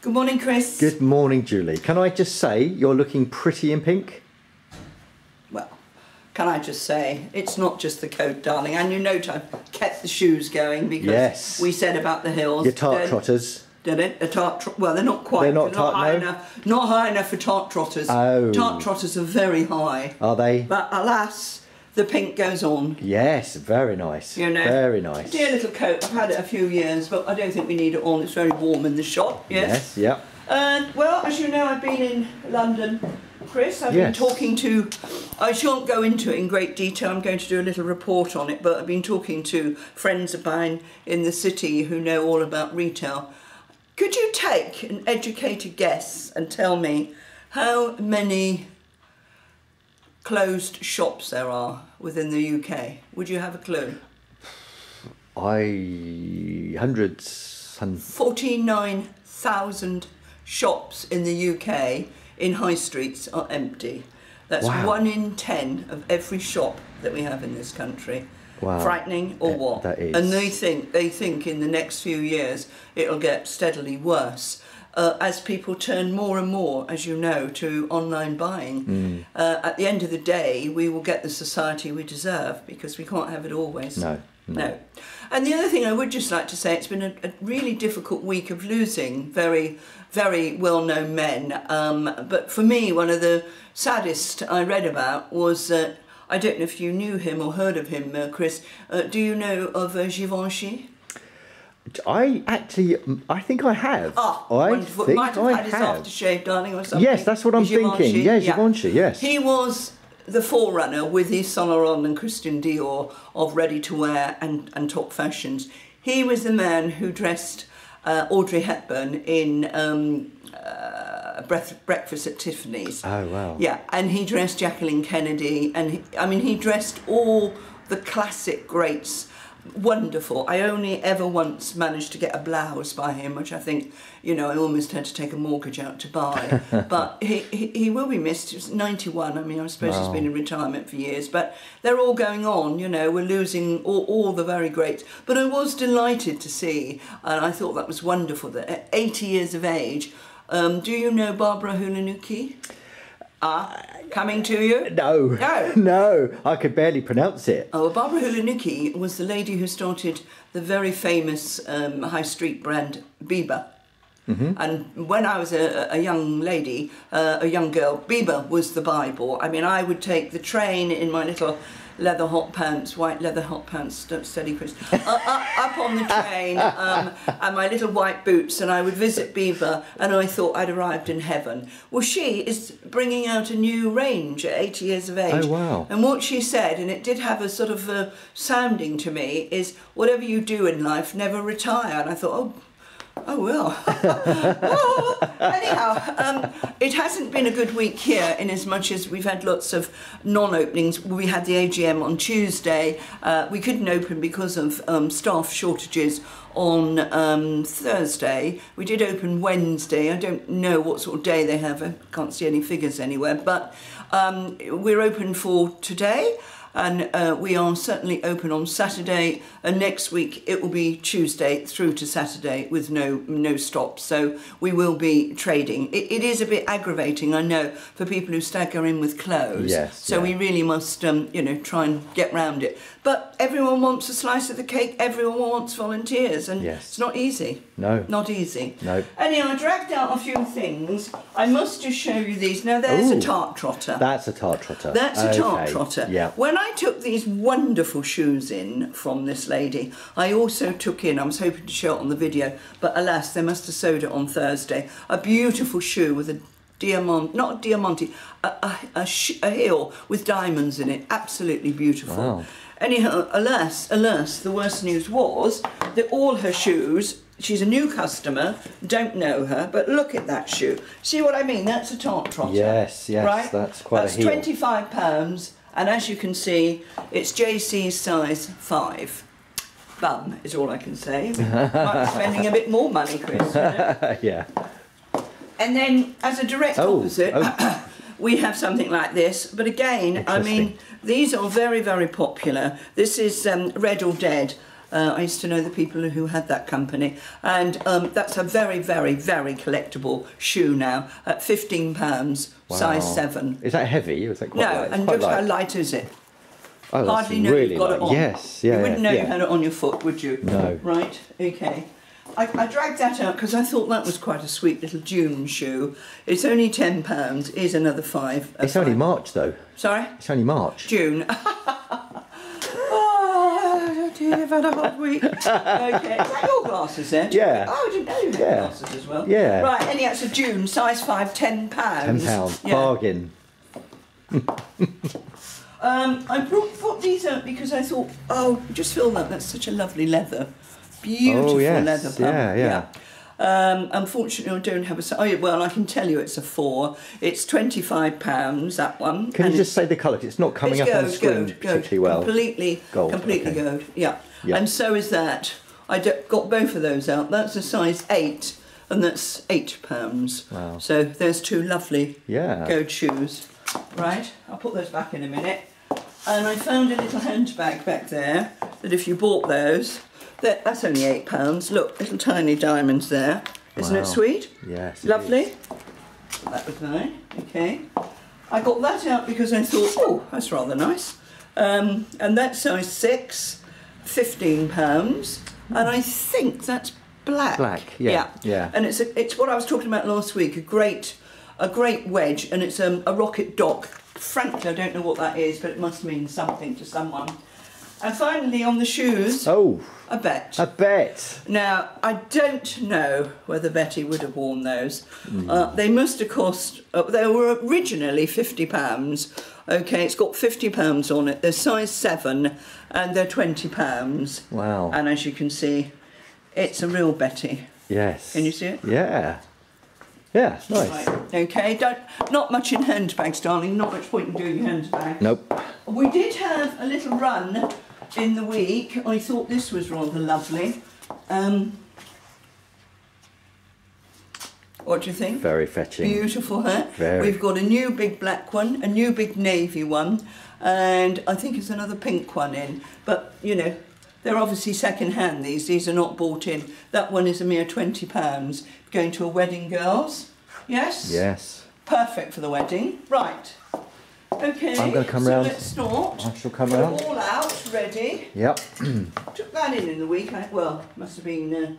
Good morning, Chris. Good morning, Julie. Can I just say you're looking pretty in pink? Well, can I just say, it's not just the coat, darling, and you know I've kept the shoes going because we said about the hills. Your tart trotters. Did it? Well, they're not quite. They're not high enough. Not high enough for tart trotters. Oh. Tart trotters are very high. Are they? But alas, the pink goes on. Yes, very nice. You know, very nice. Dear little coat. I've had it a few years, but I don't think we need it on. It's very warm in the shop. Yes. Yes. Yeah. Well, as you know, I've been in London, Chris. I've been talking to. I shan't go into it in great detail. I'm going to do a little report on it, but I've been talking to friends of mine in the city who know all about retail. Could you take an educated guess and tell me how many closed shops there are within the UK? Would you have a clue? Hundreds. 49,000 shops in the UK in high streets are empty. That's 1 in 10 of every shop that we have in this country. Wow. Frightening or what? That is. And they think in the next few years it'll get steadily worse as people turn more and more, as you know, to online buying. At the end of the day, we will get the society we deserve because we can't have it always. No. And the other thing I would just like to say, it's been a really difficult week of losing very, very well-known men. But for me, one of the saddest I read about was I don't know if you knew him or heard of him, Chris. Do you know of Givenchy? I think I have. Wonderful. Might have had his aftershave, darling, or something. Yes, that's what I'm thinking. Yeah, Givenchy, yes. He was the forerunner with Yves Saint Laurent and Christian Dior of ready-to-wear and top fashions. He was the man who dressed Audrey Hepburn in Breakfast at Tiffany's. Oh, wow. Yeah, and he dressed Jacqueline Kennedy, and he dressed all the classic greats. Wonderful. I only ever once managed to get a blouse by him, which I think, you know, I almost had to take a mortgage out to buy. But he will be missed. He was 91. I mean, I suppose he's been in retirement for years. But they're all going on, you know. We're losing all the very greats. But I was delighted to see, and I thought that was wonderful, that at 80 years of age, do you know Barbara Hulanuki? Coming to you? No. No, I could barely pronounce it. Oh, well, Barbara Hulanuki was the lady who started the very famous high street brand Bieber. And when I was a young lady, a young girl, Bieber was the Bible. I mean, I would take the train in my little leather hot pants, white leather hot pants, don't steady, Chris, up on the train, and my little white boots, and I would visit Bieber, and I thought I'd arrived in heaven. Well, she is bringing out a new range at 80 years of age. Oh, wow. And what she said, and it did have a sort of sounding to me, is whatever you do in life, never retire. And I thought, oh well. Anyhow, it hasn't been a good week here in as much as we've had lots of non-openings. We had the AGM on Tuesday. We couldn't open because of staff shortages on Thursday. We did open Wednesday. I don't know what sort of day they have. I can't see any figures anywhere. But we're open for today. And we are certainly open on Saturday, and next week it will be Tuesday through to Saturday with no stops. So we will be trading. It is a bit aggravating, I know, for people who stagger in with clothes. Yes. So we really must, you know, try and get round it. But everyone wants a slice of the cake. Everyone wants volunteers, and it's not easy. No. Not easy. No. Anyhow, I dragged out a few things. I must just show you these. Now, there's a tart trotter. That's a tart trotter. That's a tart trotter. Yeah. When I took these wonderful shoes in from this lady, I also took in, I was hoping to show it on the video, but alas, they must have sewed it on Thursday, a beautiful shoe with a not a diamante, a heel with diamonds in it. Absolutely beautiful. Wow. Anyhow, alas, the worst news was that all her shoes, she's a new customer, don't know her, but look at that shoe. See what I mean? That's a tart trotter. Yes, right? That's quite a heel. That's £25, and as you can see, it's JC's size 5. Bum is all I can say. Might be spending a bit more money, Chris. You know? Yeah. And then, as a direct opposite, we have something like this. But again, I mean, these are very, very popular. This is Red or Dead. I used to know the people who had that company, and that's a very, very, very collectible shoe now at £15, Wow. size 7. Is that heavy? Or is that quite light? No, It's and quite just how light. light is it? Oh, that's Hardly know really you've got it light. on. Yes, yeah. You wouldn't know yeah. you had it on your foot, would you? No. Right, okay. I dragged that out because I thought that was quite a sweet little June shoe. It's only £10. Here's another 5. It's only March though. Sorry? It's only March. June. Oh dear, I've had a hard week. Okay, is that your glasses then? Yeah. Oh, I didn't know you had Yeah. glasses as well. Yeah. Right, anyhow, it's a June, size 5, £10. £10. Yeah. Bargain. I brought these out because I thought, oh, just feel that. That's such a lovely leather. Beautiful leather pump. Yeah. Unfortunately, I don't have a... Oh, yeah, well, I can tell you it's a 4. It's £25, that one. Can you just say the colour? It's not coming up on the screen particularly well. Completely Gold, completely okay. gold, yeah. Yeah. And so is that. I got both of those out. That's a size 8, and that's £8. Wow. So there's 2 lovely Yeah. gold shoes. Right, I'll put those back in a minute. And I found a little handbag back there that if you bought those, that's only £8. Look, little tiny diamonds there. Isn't Wow. it sweet? Yes. it Lovely. is. That was nice. Okay. I got that out because I thought, oh, that's rather nice. And that's size 6, £15. And I think that's black. Black, yeah, yeah. And it's what I was talking about last week, a great wedge, and it's a rocket dock. Frankly, I don't know what that is, but it must mean something to someone. And finally, on the shoes, Oh, a bet. I bet. Now, I don't know whether Betty would have worn those. They must have cost, they were originally £50. Okay, it's got £50 on it. They're size 7 and they're £20. Wow. And as you can see, it's a real Betty. Yes. Can you see it? Yeah. Yeah, nice. Right, okay, not much in handbags, darling, not much point in doing handbags. Nope. We did have a little run in the week. I thought this was rather lovely. What do you think? Very fetching. Beautiful, huh? Very. We've got a new big black one, a new big navy one, and I think it's another pink one in. But, you know, they're obviously second-hand, these. These are not bought in. That one is a mere £20. Going to a wedding, girls? Yes? Yes. Perfect for the wedding. Right. Okay. I'm going to come so round. let's start. I shall come Put round. it all out, ready. Yep. Took that in the week. Well, must have been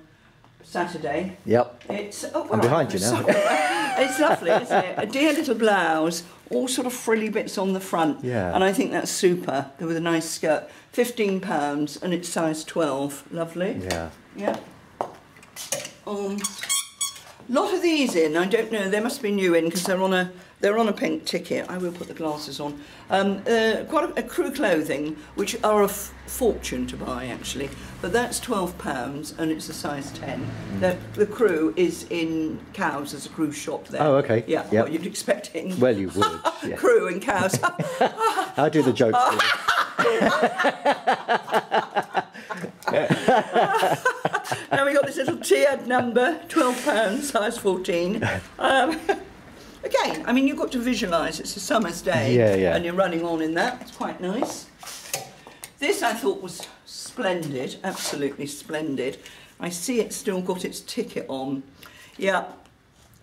Saturday. Yep. It's. I'm behind you now. Sorry. It's lovely, isn't it? A dear little blouse, all sort of frilly bits on the front. Yeah. And I think that's super. With a nice skirt. £15 and it's size 12. Lovely. Yeah. Yeah. Lot of these in. I don't know. They must be new in because they're on a pink ticket. I will put the glasses on. Quite a crew clothing, which are a fortune to buy actually. But that's £12 and it's a size 10. The crew is in Cows. There's a crew shop there. Oh, okay. Yeah. Yep. What you'd expect it in. Well, you would. Yeah. Crew and Cows. I'll do the jokes for you. Now we got this little tiered number, £12, size 14. Again, I mean, you've got to visualise it's a summer's day, Yeah. and you're running on in that. It's quite nice. This I thought was splendid, absolutely splendid. I see it's still got its ticket on. Yeah,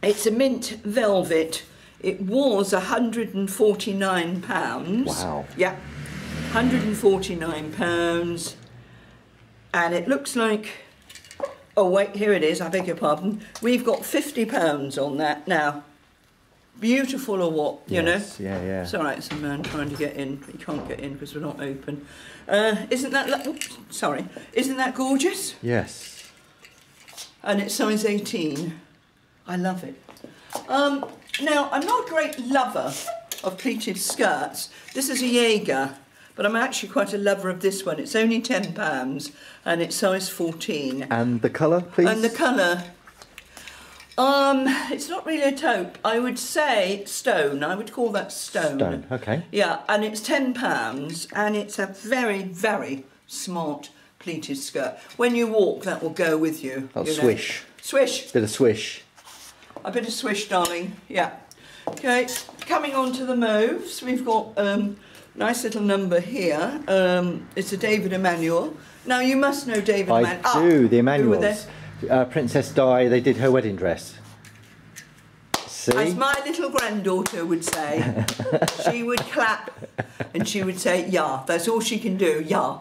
it's a mint velvet. It was £149. Wow. Yeah, £149. And it looks like, oh wait, here it is, I beg your pardon. We've got £50 on that now. Beautiful or what, you know? Yeah. It's all right, it's a man trying to get in. He can't get in because we're not open. Isn't that, oops, sorry, isn't that gorgeous? Yes. And it's size 18. I love it. Now, I'm not a great lover of pleated skirts. This is a Jaeger, but I'm actually quite a lover of this one. It's only £10 and it's size 14. And the colour, please? And the colour, it's not really a taupe. I would say stone. I would call that stone. Stone, okay. Yeah, and it's £10 and it's a very, very smart pleated skirt. When you walk, that will go with you. Oh, you know. swish. Swish. Bit of swish. A bit of swish, darling. Yeah. Okay, coming on to the mauves, we've got Nice little number here. It's a David Emmanuel. Now you must know David Emmanuel. I do, the who were Emmanuels. Princess Di, they did her wedding dress. See? As my little granddaughter would say, she would clap and she would say, yeah, that's all she can do, yeah.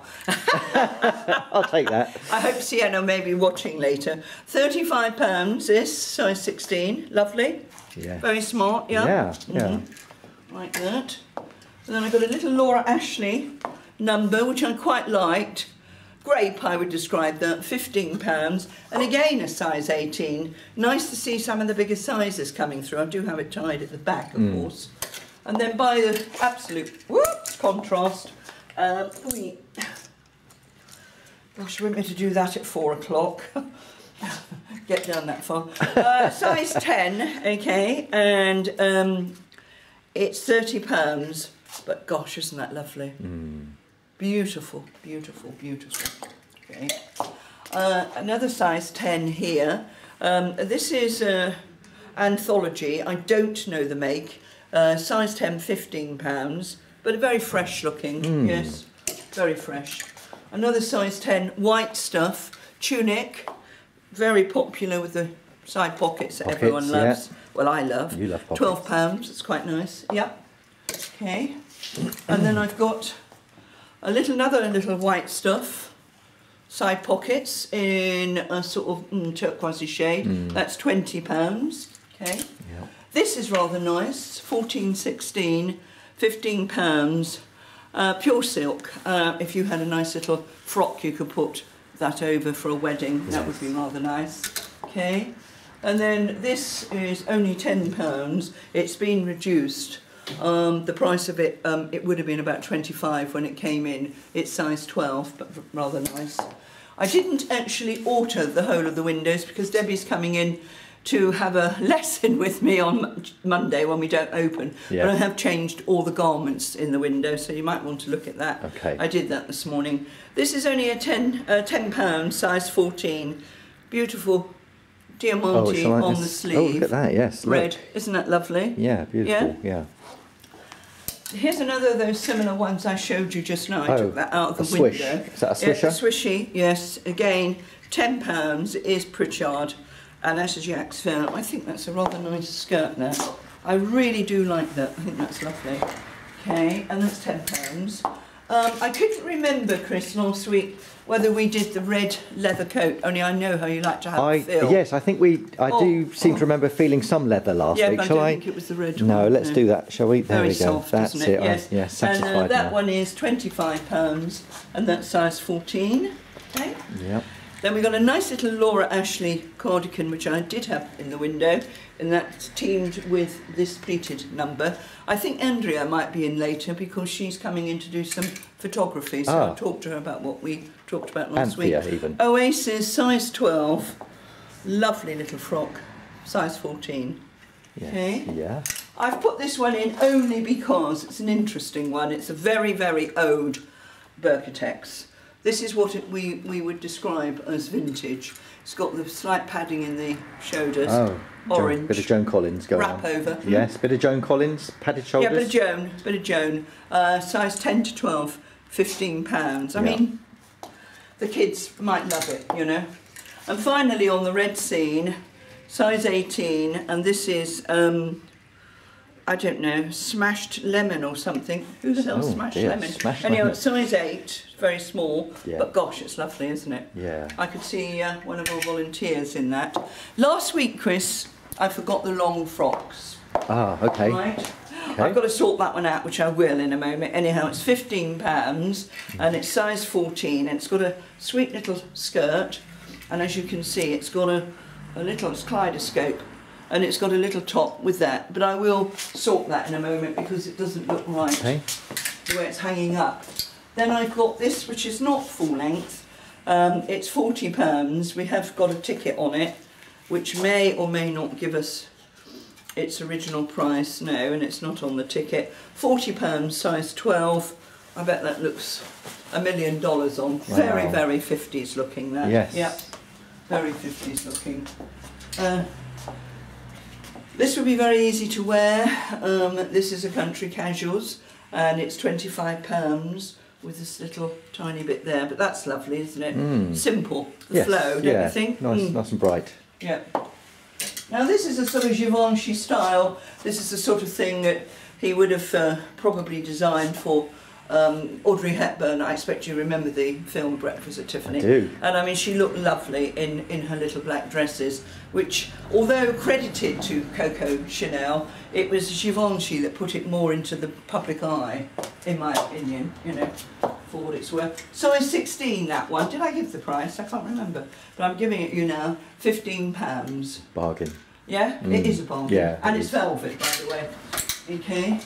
I'll take that. I hope Sienna may be watching later. £35, this, size 16, lovely. Yeah. Very smart, yeah. Yeah, yeah. Like that. And then I've got a little Laura Ashley number, which I quite liked. Grape, I would describe that, £15. And again, a size 18. Nice to see some of the bigger sizes coming through. I do have it tied at the back, of course. And then by the absolute contrast, gosh, I went me to do that at 4 o'clock. Get down that far. Size 10, okay, and it's £30. But gosh, isn't that lovely? Beautiful, beautiful, beautiful. Okay. Another size 10 here. This is Anthology. I don't know the make. Size 10, £15, but very fresh looking. Yes, very fresh. Another size 10 white stuff, tunic, very popular with the side pockets that everyone loves. Yeah. Well, I love. You love pockets. £12. It's quite nice. Yep. Okay. And then I've got another little white stuff, side pockets in a sort of turquoise shade. That's £20. Okay. Yep. This is rather nice. 14, 16, £15. Pure silk. If you had a nice little frock, you could put that over for a wedding. That would be rather nice. Okay. And then this is only £10. It's been reduced. The price of it, it would have been about 25 when it came in. It's size 12, but rather nice. I didn't actually alter the whole of the windows because Debbie's coming in to have a lesson with me on Monday when we don't open. Yeah. But I have changed all the garments in the window, so you might want to look at that. Okay. I did that this morning. This is only a £10, size 14. Beautiful diamante on the sleeve. Oh, look at that, yes. Red. Look. Isn't that lovely? Yeah, beautiful, yeah. Here's another of those similar ones I showed you just now. I took that out of the swish. window. Is that a swisher? Yeah, a swishy, yes. Again, £10. It is Pritchard. And that's a Jack's Fair. I think that's a rather nice skirt there. I really do like that. I think that's lovely. Okay, and that's £10. I couldn't remember, Chris, last week whether we did the red leather coat, only I know how you like to have it feel. Yes, I think I do seem to remember feeling some leather last week. But I don't think it was the red one. No, let's do that, shall we? There Very we go. soft, That's isn't it? it. Yes. Satisfied and that now. one is £25, and that's size 14. Okay. Yep. Then we've got a nice little Laura Ashley cardigan, which I did have in the window, and that's teamed with this pleated number. I think Andrea might be in later because she's coming in to do some photography, so I'll talk to her about what we talked about last week. Even. Oasis, size 12, lovely little frock, size 14. Yes. Okay. Yeah. I've put this one in only because it's an interesting one. It's a very, very old Birkentex. This is what we would describe as vintage. It's got the slight padding in the shoulders, orange. Bit of Joan Collins going wrap on. over. Yes, bit of Joan Collins, padded shoulders. Yeah, bit of Joan. Size 10 to 12, £15. I mean, the kids might love it, you know. And finally on the red scene, size 18, and this is, I don't know, smashed lemon or something. Who sells smashed lemon? Anyway, size 8, very small, but gosh, it's lovely, isn't it? Yeah. I could see one of our volunteers in that. Last week, Chris, I forgot the long frocks. Ah, okay. Right? Okay. I've got to sort that one out, which I will in a moment. Anyhow, it's £15 and it's size 14 and it's got a sweet little skirt, and as you can see, it's got a little kaleidoscope. And it's got a little top with that, but I will sort that in a moment because it doesn't look right the way it's hanging up. Then I've got this, which is not full length. It's £40. We have got a ticket on it, which may or may not give us its original price. No, and it's not on the ticket. £40, size 12. I bet that looks $1 million on. Wow. Very, very 50s looking. That. Yes. Yep. Very 50s looking. This would be very easy to wear. This is a country casuals, and it's £25 with this little tiny bit there. But that's lovely, isn't it? Simple, the flow, don't you think? Nice and bright. Yeah. Now this is a sort of Givenchy style. This is the sort of thing that he would have probably designed for Audrey Hepburn. I expect you remember the film Breakfast at Tiffany. I do. And I mean, she looked lovely in her little black dresses, which, although credited to Coco Chanel, it was Givenchy that put it more into the public eye, in my opinion, you know, for what it's worth. Size 16, that one. Did I give the price? I can't remember. But I'm giving it you now, £15. Bargain. Yeah? It is a bargain. Yeah, and it's velvet, by the way. Okay.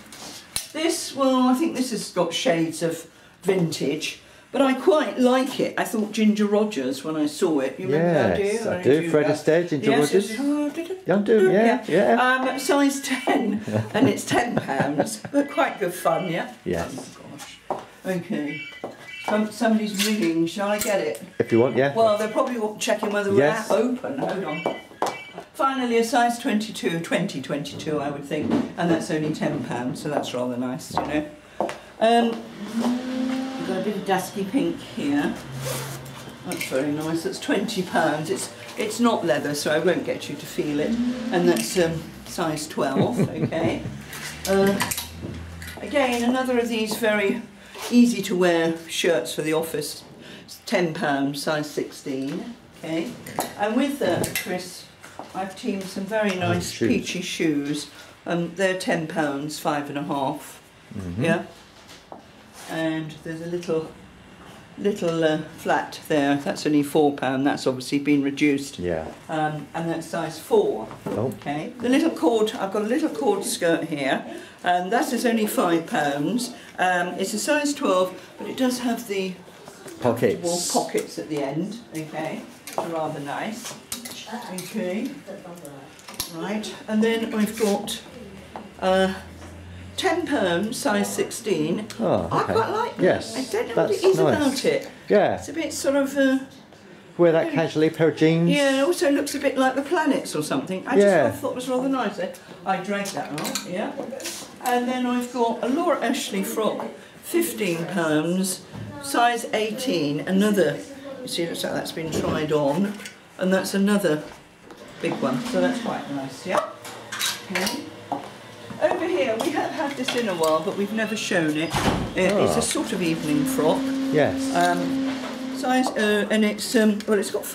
This, well, I think this has got shades of vintage, but I quite like it. I thought Ginger Rogers when I saw it. You remember that, do you? Yes, I do. Fred Astaire, Ginger Rogers. Did it? Yeah. Size 10, and it's £10, but quite good fun, yeah? Yes. Oh, gosh. Okay. Somebody's ringing. Shall I get it? If you want, yeah. Well, they're probably checking whether we're open. Hold on. Finally, a size 22, 2022, I would think, and that's only £10, so that's rather nice, you know. We've got a bit of dusky pink here. That's very nice. That's £20. It's not leather, so I won't get you to feel it. And that's size 12. Okay. Again, another of these very easy to wear shirts for the office. It's £10, size 16. Okay. And with that, Chris, I've teamed some very nice peachy shoes. They're £10, 5.5. Yeah. And there's a little flat there. That's only £4. That's obviously been reduced. Yeah. And that's size 4. Oh. Okay. The little cord. I've got a little cord skirt here, and that is only £5. It's a size 12, but it does have the pockets at the end. Okay. They're rather nice. Okay. Right. And then I've got £10, size 16. Oh, okay. I quite like that. Yes, I don't know what it is about it. Yeah. It's a bit sort of... wear that casually, pair of jeans. Yeah, it also looks a bit like the planets or something. I thought it was rather nice. I dragged that off, yeah. And then I've got a Laura Ashley frock, £15, size 18. Another, you see, looks like that's been tried on. And that's another big one. So that's quite nice, yeah. Okay. Over here, we have had this in a while, but we've never shown it. It's a sort of evening frock. Yes. Size, and it's well, it's got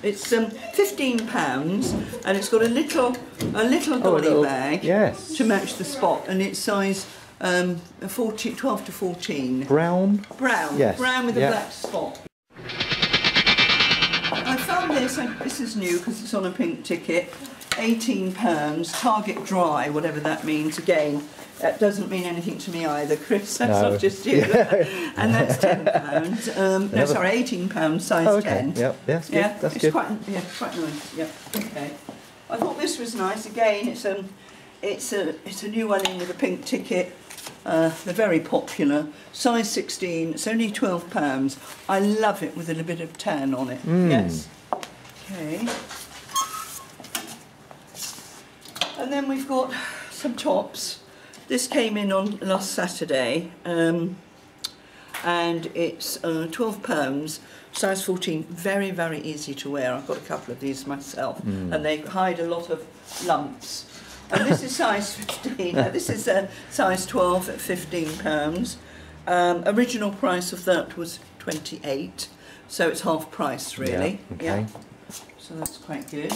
it's £15, and it's got a little dolly bag to match the spot, and it's size 12 to 14. Brown. Yes. Brown with a black spot. I found this. This is new because it's on a pink ticket. £18, Target Dry, whatever that means. Again, that doesn't mean anything to me either, Chris. That's not just you. And that's £10. No, sorry, £18, size 10. Yep, that's good. Yeah, that's it's good. quite nice. Yeah, okay. I thought this was nice. Again, it's a new one in with a pink ticket. They're very popular. Size 16. It's only £12. I love it with a little bit of tan on it. Yes. Okay. And then we've got some tops. This came in on last Saturday, and it's £12, size 14. Very, very easy to wear. I've got a couple of these myself, and they hide a lot of lumps. And this is size 15. This is size 12 at £15. Original price of that was 28, so it's half price really. Yeah, okay. Yeah. So that's quite good.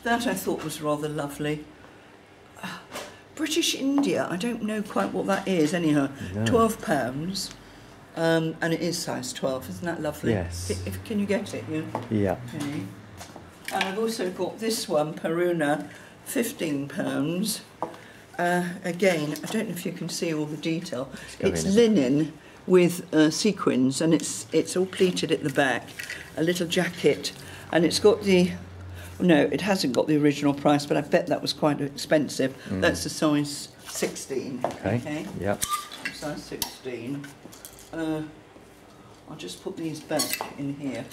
That I thought was rather lovely. British India, I don't know quite what that is anyhow. No. £12, and it is size 12, isn't that lovely? Yes. Can you get it? Yeah. Yeah. Okay. And I've also got this one, Peruna, £15. Again, I don't know if you can see all the detail. It's linen with sequins, and it's all pleated at the back. A little jacket, and it's got the... No, it hasn't got the original price, but I bet that was quite expensive. That's a size 16. Okay. Yep. Size 16. I'll just put these back in here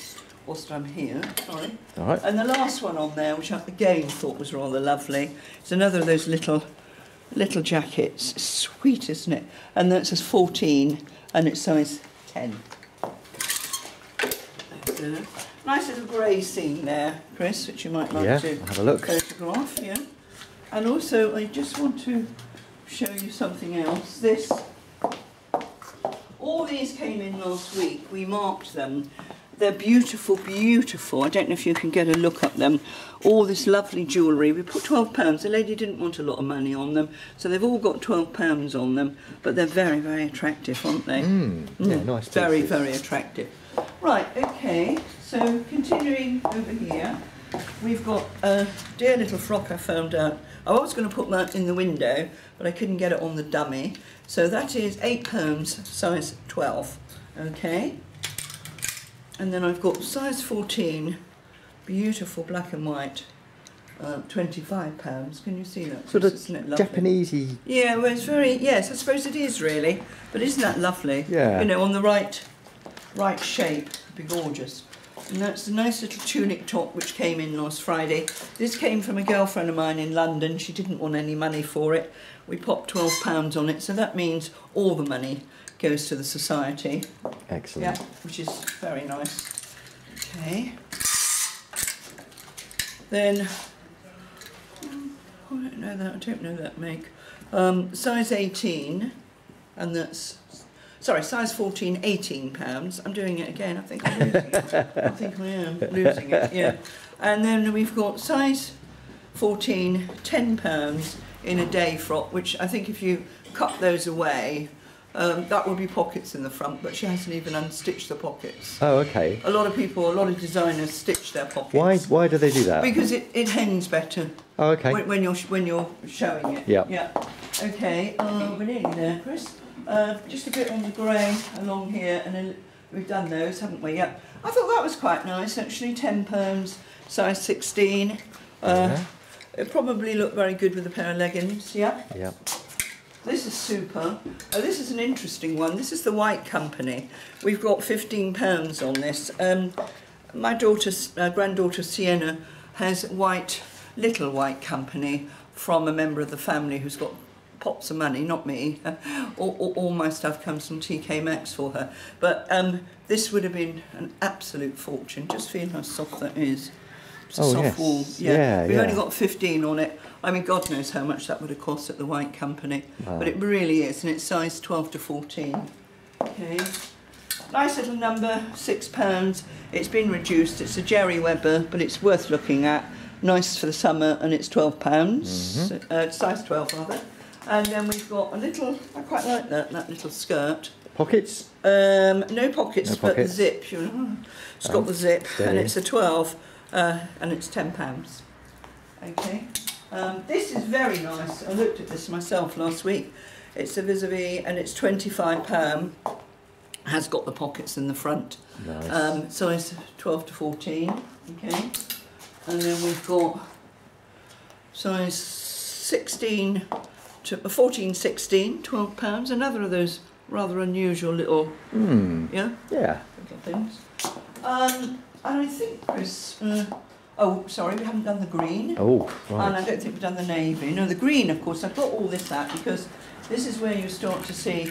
whilst I'm here. Sorry. All right. And the last one on there, which I again thought was rather lovely, it's another of those little little jackets. Sweet, isn't it? And that's a 14 and it's size 10. Nice little grey scene there, Chris, which you might like to have a look. photograph. Yeah. And also, I just want to show you something else. All these came in last week. We marked them. They're beautiful, beautiful. I don't know if you can get a look at them. All this lovely jewellery. We put £12. The lady didn't want a lot of money on them, so they've all got £12 on them. But they're very, very attractive, aren't they? Yeah, nice. Very, very attractive. Right, okay. So continuing over here, we've got a dear little frock I found out. I was going to put that in the window, but I couldn't get it on the dummy. So that is £8, size 12. Okay. And then I've got size 14, beautiful black and white, £25. Can you see that? Sort of isn't it lovely? Japanesey. Yeah, well, it's very, yes, I suppose it is really. But isn't that lovely? Yeah. You know, on the right shape, it'd be gorgeous. And that's a nice little tunic top which came in last Friday. This came from a girlfriend of mine in London. She didn't want any money for it. We popped £12 on it, so that means all the money goes to the society. Excellent. Yeah, which is very nice. Okay. Then, I don't know that make. Size 18, and that's, sorry, size 14, £18. I'm doing it again, I think I'm losing it. I think I am losing it, yeah. And then we've got size 14, £10 in a day frock, which I think if you cut those away, that will be pockets in the front, but she hasn't even unstitched the pockets. Oh, okay. A lot of designers stitch their pockets. Why do they do that? Because it hangs better. Oh, okay. When you're showing it. Yeah. Yeah. Okay. We're nearly there, Chris. Just a bit on the grey along here, and then we've done those, haven't we? Yeah. I thought that was quite nice actually. £10, size 16. It probably looked very good with a pair of leggings. Yeah. Yeah. This is super. This is an interesting one. This is the Wight company. We've got £15 on this. My daughter's granddaughter Sienna has little Wight company from a member of the family who's got pots of money, not me. All my stuff comes from TK Maxx for her. But this would have been an absolute fortune. Just feel how soft that is. It's a soft wool. Yeah. We've only got 15 on it. I mean, God knows how much that would have cost at the Wight company. Wow. But it really is, and it's size 12 to 14. Okay. Nice little number, £6. It's been reduced. It's a Jerry Weber, but it's worth looking at. Nice for the summer, and it's £12. Size 12, rather. And then we've got a little, I quite like that little skirt. Pockets? No pockets, but the zip. It's got the zip, steady. And it's a 12, and it's £10. Okay. This is very nice. I looked at this myself last week. It's a vis-a-vis, and it's £25. Has got the pockets in the front. Nice. Size 12 to 14. Okay. And then we've got size 16 to 14, 16, £12. Another of those rather unusual little, little things. And I think, Chris, oh, sorry, we haven't done the green. Oh, right. And I don't think we've done the navy. No, the green, of course, I've got all this out because this is where you start to see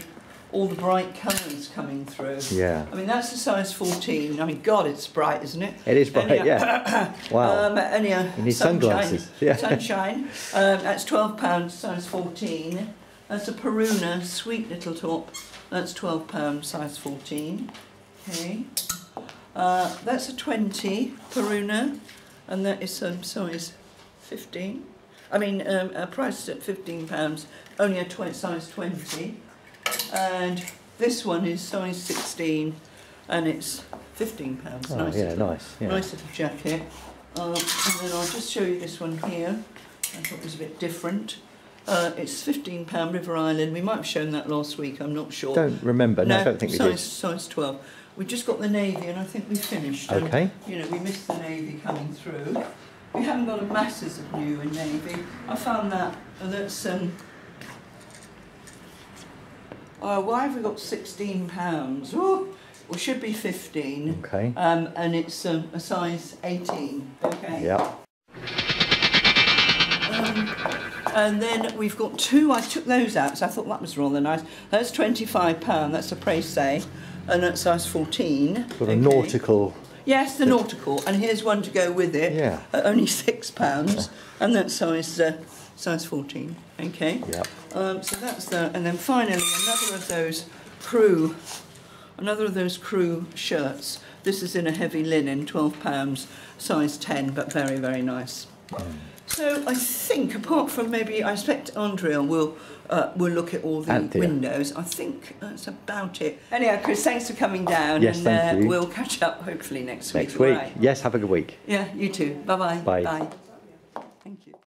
all the bright colours coming through. Yeah. I mean, that's a size 14. I mean, God, it's bright, isn't it? It is bright, yeah. Wow. You need sunglasses. Yeah. Sunshine. That's £12, size 14. That's a Peruna, sweet little top. That's £12, size 14. Okay. That's a 20 Peruna, and that is size 15. I mean, priced at £15, only a size 20. And this one is size 16, and it's £15. Oh, nice, yeah, nice. Yeah. Nice little jacket. And then I'll just show you this one here. I thought it was a bit different. It's £15 River Island. We might have shown that last week, I'm not sure. Don't remember, no I don't think we did. Size 12. We just got the navy, and I think we finished. Okay. And, we missed the navy coming through. We haven't got a masses of new in navy. I found that, and that's... why have we got £16? Oh, well, should be 15. Okay. And it's a size 18. Okay. Yeah. And then we've got two, I took those out, so I thought that was rather nice. That's £25, that's a pressé, and that's size 14. Got a nautical. Yes, the nautical, and here's one to go with it. Yeah. At only £6, and that's size 14. Okay. Yep. So that's that, and then finally another of those crew shirts. This is in a heavy linen, £12, size 10, but very, very nice. So I think, apart from maybe, I expect Andrea will look at all the windows. I think that's about it. Anyhow, Chris, thanks for coming down. Yes, and thank you. We'll catch up hopefully next week. Next week. Right. Yes, have a good week. Yeah, you too. Bye-bye. Bye. Bye.